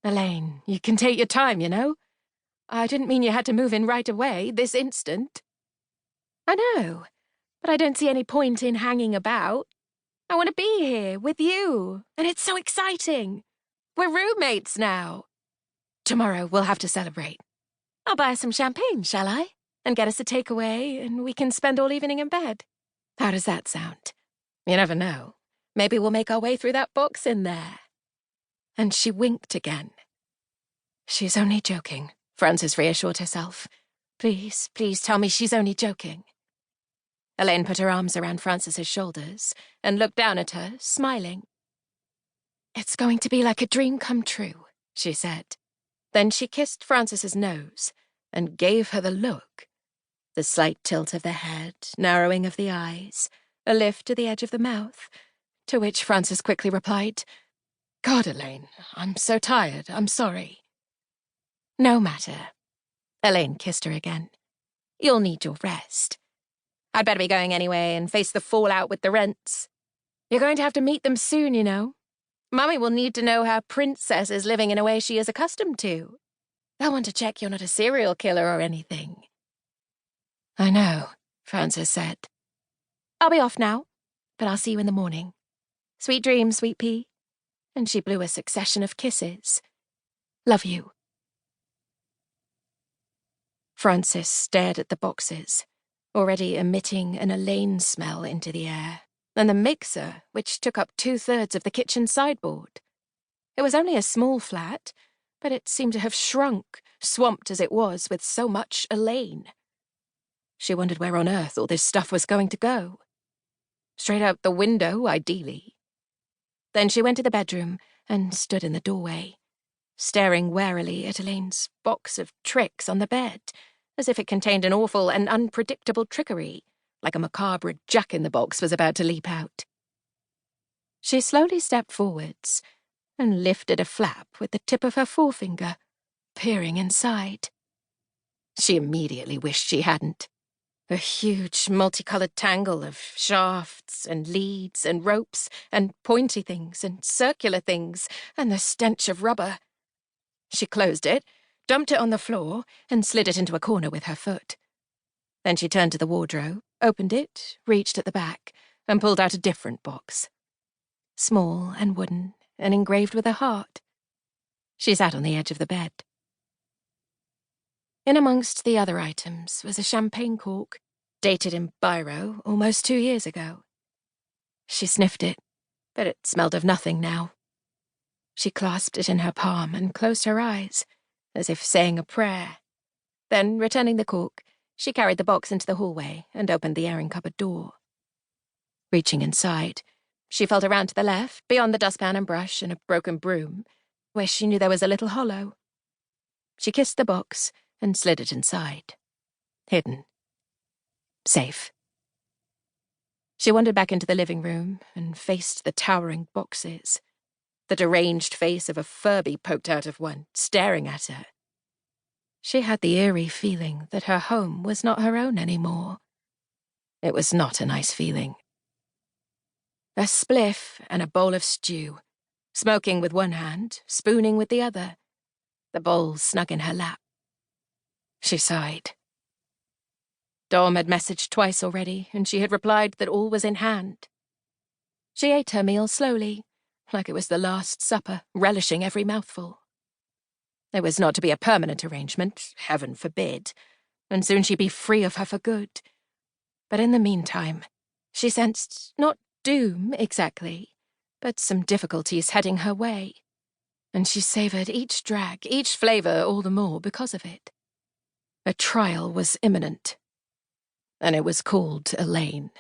Elaine, you can take your time, you know? I didn't mean you had to move in right away, this instant. I know, but I don't see any point in hanging about. I want to be here with you, and it's so exciting. We're roommates now. Tomorrow we'll have to celebrate. I'll buy us some champagne, shall I? And get us a takeaway, and we can spend all evening in bed. How does that sound? You never know. Maybe we'll make our way through that box in there. And she winked again. She's only joking, Frances reassured herself. Please, please tell me she's only joking. Elaine put her arms around Frances's shoulders and looked down at her, smiling. It's going to be like a dream come true, she said. Then she kissed Frances's nose and gave her the look. The slight tilt of the head, narrowing of the eyes, a lift to the edge of the mouth, to which Frances quickly replied, God, Elaine, I'm so tired, I'm sorry. No matter. Elaine kissed her again. You'll need your rest. I'd better be going anyway and face the fallout with the rents. You're going to have to meet them soon, you know. Mummy will need to know how Princess is living in a way she is accustomed to. They'll want to check you're not a serial killer or anything. I know, Frances said. I'll be off now, but I'll see you in the morning. Sweet dreams, sweet pea. And she blew a succession of kisses. Love you. Frances stared at the boxes, already emitting an Elaine smell into the air, and the mixer, which took up 2/3 of the kitchen sideboard. It was only a small flat, but it seemed to have shrunk, swamped as it was with so much Elaine. She wondered where on earth all this stuff was going to go. Straight out the window, ideally. Then she went to the bedroom and stood in the doorway, staring warily at Elaine's box of tricks on the bed, as if it contained an awful and unpredictable trickery, like a macabre jack-in-the-box was about to leap out. She slowly stepped forwards and lifted a flap with the tip of her forefinger, peering inside. She immediately wished she hadn't. A huge, multicolored tangle of shafts and leads and ropes and pointy things and circular things and the stench of rubber. She closed it, dumped it on the floor, and slid it into a corner with her foot. Then she turned to the wardrobe, opened it, reached at the back, and pulled out a different box. Small and wooden and engraved with a heart. She sat on the edge of the bed. In amongst the other items was a champagne cork, dated in biro almost 2 years ago. She sniffed it, but it smelled of nothing now. She clasped it in her palm and closed her eyes, as if saying a prayer. Then, returning the cork, she carried the box into the hallway and opened the airing cupboard door. Reaching inside, she felt around to the left, beyond the dustpan and brush and a broken broom, where she knew there was a little hollow. She kissed the box and slid it inside. Hidden. Safe. She wandered back into the living room and faced the towering boxes. The deranged face of a Furby poked out of one, staring at her. She had the eerie feeling that her home was not her own anymore. It was not a nice feeling. A spliff and a bowl of stew, smoking with one hand, spooning with the other, the bowl snug in her lap. She sighed. Dom had messaged twice already, and she had replied that all was in hand. She ate her meal slowly, like it was the Last Supper, relishing every mouthful. It was not to be a permanent arrangement, heaven forbid, and soon she'd be free of her for good. But in the meantime, she sensed not doom exactly, but some difficulties heading her way, and she savoured each drag, each flavour all the more because of it. A trial was imminent, and it was called Elaine.